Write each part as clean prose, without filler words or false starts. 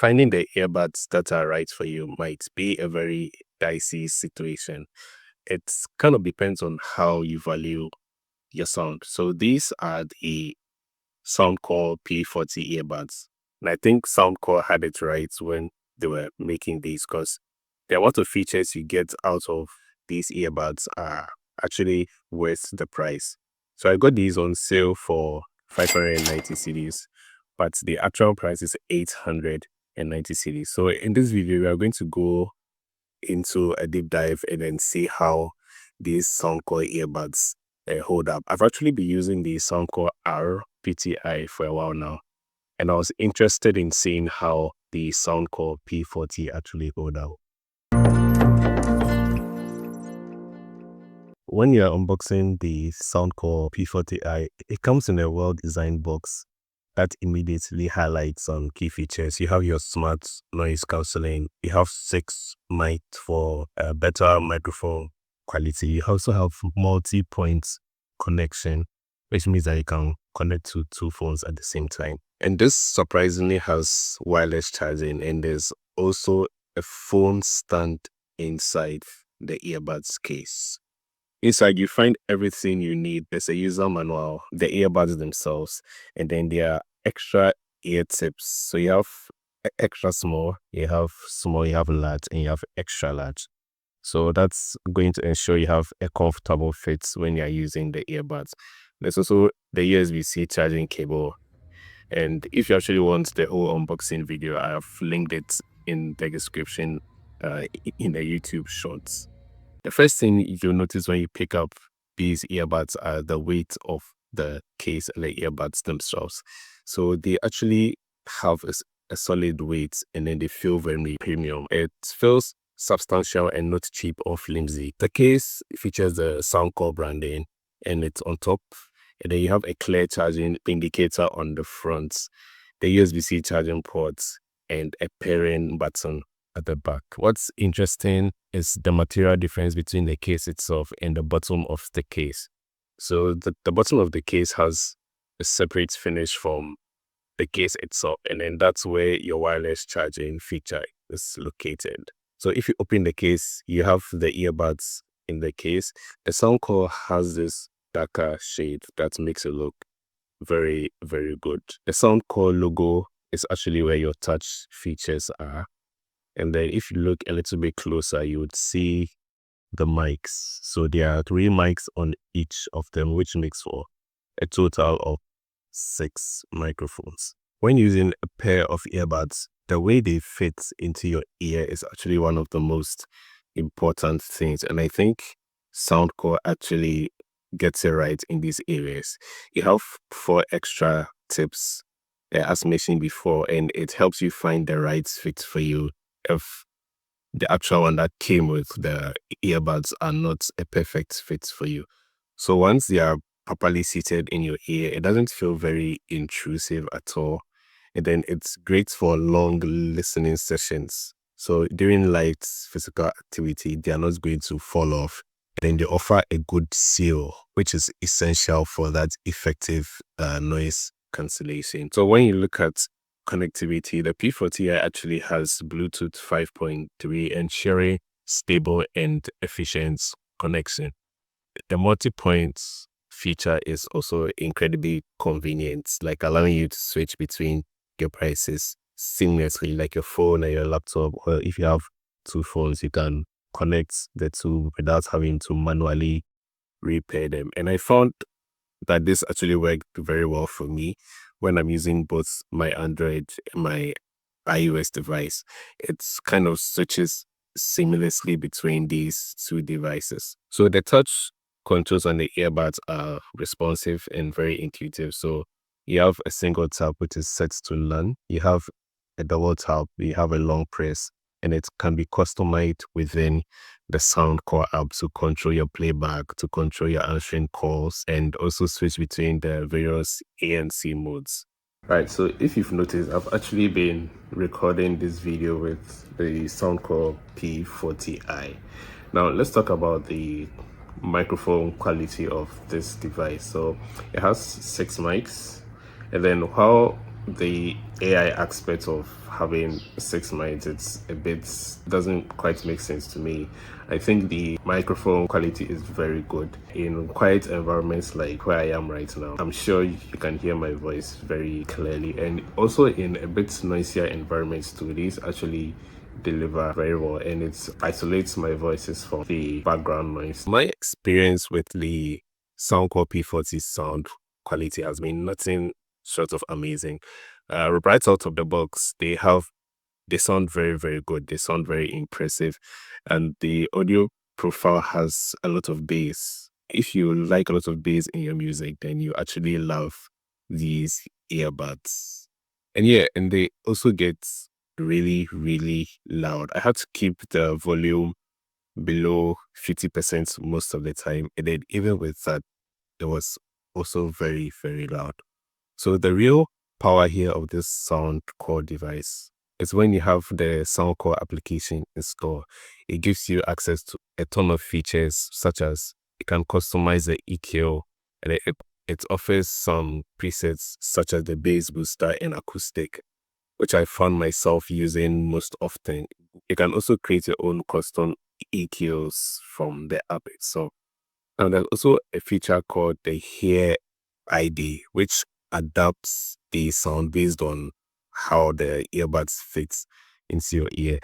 Finding the earbuds that are right for you might be a very dicey situation. It kind of depends on how you value your sound. So these are the Soundcore P40 earbuds. And I think Soundcore had it right when they were making these because the amount of features you get out of these earbuds are actually worth the price. So I got these on sale for 590 cedis, but the actual price is 890 cedis. So in this video, we are going to go into a deep dive and then see how these Soundcore earbuds hold up. I've actually been using the Soundcore P40i for a while now, and I was interested in seeing how the Soundcore P40 actually hold up. When you're unboxing the Soundcore P40i, it comes in a well-designed box that immediately highlights some key features. You have your smart noise cancelling. You have 6 mics for a better microphone quality. You also have multi-point connection, which means that you can connect to 2 phones at the same time. And this surprisingly has wireless charging, and there's also a phone stand inside the earbuds case. Inside, you find everything you need. There's a user manual, the earbuds themselves, and then there are extra ear tips. So you have extra small, you have large, and you have extra large. So that's going to ensure you have a comfortable fit when you're using the earbuds. There's also the USB-C charging cable. And if you actually want the whole unboxing video, I have linked it in the description in the YouTube shorts. The first thing you'll notice when you pick up these earbuds are the weight of the case and the earbuds themselves. So they actually have a solid weight, and then they feel very premium. It feels substantial and not cheap or flimsy. The case features the Soundcore branding, and it's on top. And then you have a clear charging indicator on the front, the USB-C charging ports, and a pairing button at the back. What's interesting is the material difference between the case itself and the bottom of the case. So the bottom of the case has a separate finish from the case itself, and then that's where your wireless charging feature is located. So if you open the case, you have the earbuds in the case. The Soundcore has this darker shade that makes it look very, very good. The Soundcore logo is actually where your touch features are. And then if you look a little bit closer, you would see the mics. So there are 3 mics on each of them, which makes for a total of 6 microphones. When using a pair of earbuds, the way they fit into your ear is actually one of the most important things. And I think Soundcore actually gets it right in these areas. You have 4 extra tips, as mentioned before, and it helps you find the right fit for you if the actual one that came with the earbuds are not a perfect fit for you. So once they are properly seated in your ear, it doesn't feel very intrusive at all. And then it's great for long listening sessions. So during light physical activity, they are not going to fall off. And then they offer a good seal, which is essential for that effective noise cancellation. So when you look at connectivity, the P40i actually has Bluetooth 5.3, ensuring stable and efficient connection. The multi-point feature is also incredibly convenient, like allowing you to switch between your devices seamlessly, like your phone and your laptop, or if you have 2 phones, you can connect the 2 without having to manually repair them. And I found that this actually worked very well for me when I'm using both my Android and my iOS device. It's kind of switches seamlessly between these 2 devices. So the touch controls on the earbuds are responsive and very intuitive. So you have a single tap, which is set to none. You have a double tap, you have a long press, and it can be customized within the Soundcore app to control your playback, to control your answering calls, and also switch between the various A and C modes. Right, so if you've noticed, I've actually been recording this video with the Soundcore P40i. Now, let's talk about the microphone quality of this device. So it has 6 mics, and then how the AI aspect of having six mics, it's a bit doesn't quite make sense to me. I think the microphone quality is very good in quiet environments like where I am right now. I'm sure you can hear my voice very clearly, and also in a bit noisier environments too. These actually deliver very well, and it isolates my voices from the background noise. My experience with the Soundcore P40 sound quality has been nothing short of amazing. Right out of the box, they sound very, very good. They sound very impressive, and the audio profile has a lot of bass. If you like a lot of bass in your music, then you actually love these earbuds. And yeah, and they also get really, really loud. I had to keep the volume below 50% most of the time, and then even with that, it was also very, very loud. So the real power here of this Soundcore device is when you have the Soundcore application installed. It gives you access to a ton of features, such as you can customize the EQ, and it offers some presets such as the bass booster and acoustic, which I found myself using most often. You can also create your own custom EQs from the app itself. And there's also a feature called the Hear ID, which adapts the sound based on how the earbuds fits into your ear.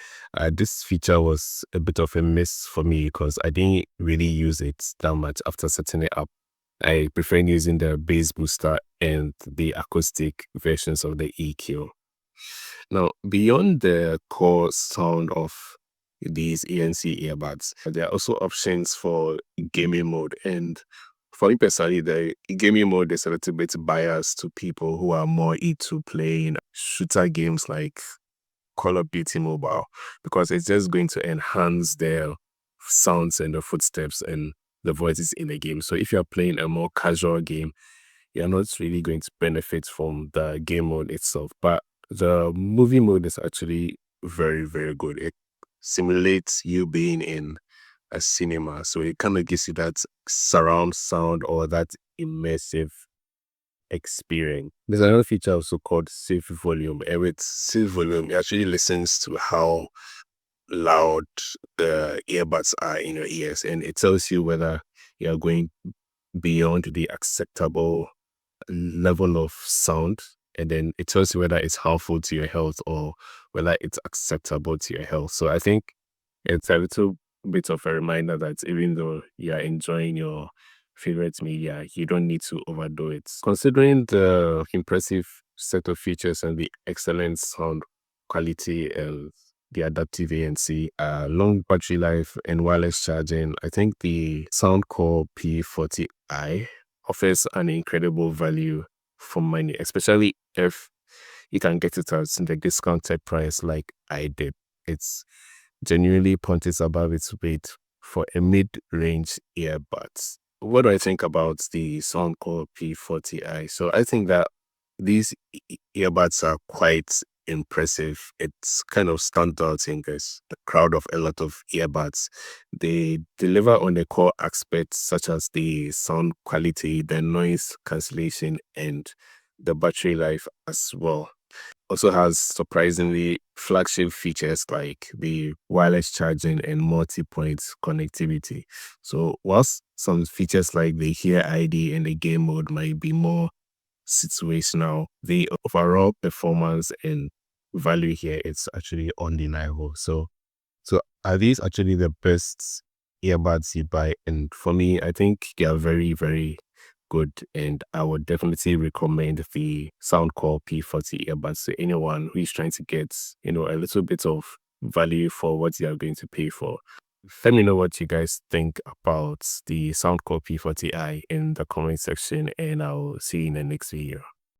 This feature was a bit of a miss for me because I didn't really use it that much after setting it up. I prefer using the bass booster and the acoustic versions of the EQ. Now, beyond the core sound of these ANC earbuds, there are also options for gaming mode. And for me personally, the gaming mode is a little bit biased to people who are more into playing shooter games like Call of Duty Mobile, because it's just going to enhance their sounds and the footsteps and the voices in the game. So if you're playing a more casual game, you're not really going to benefit from the game mode itself. But the movie mode is actually very, very good. It simulates you being in a cinema. So it kind of gives you that surround sound or that immersive experience. There's another feature also called Save Volume. And with Save Volume, it actually listens to how loud the earbuds are in your ears, and it tells you whether you're going beyond the acceptable level of sound, and then it tells you whether it's harmful to your health or whether it's acceptable to your health. So I think it's a little bit of a reminder that even though you are enjoying your favorite media, you don't need to overdo it. Considering the impressive set of features and the excellent sound quality and the adaptive ANC, long battery life, and wireless charging, I think the Soundcore P40i offers an incredible value for money, especially if you can get it at the discounted price like I did. It's genuinely punches above its weight for a mid-range earbuds. What do I think about the Soundcore P40i? So I think that these earbuds are quite impressive. It's kind of stands out in this the crowd of a lot of earbuds. They deliver on the core aspects such as the sound quality, the noise cancellation, and the battery life as well. Also has surprisingly flagship features like the wireless charging and multi-point connectivity. So whilst some features like the Hear ID and the game mode might be more situational, the overall performance and value here is actually undeniable. So are these actually the best earbuds you buy? And for me, I think they are very, very good, and I would definitely recommend the Soundcore P40 earbuds to anyone who is trying to get, a little bit of value for what you are going to pay for. Let me know what you guys think about the Soundcore P40i in the comment section, and I'll see you in the next video.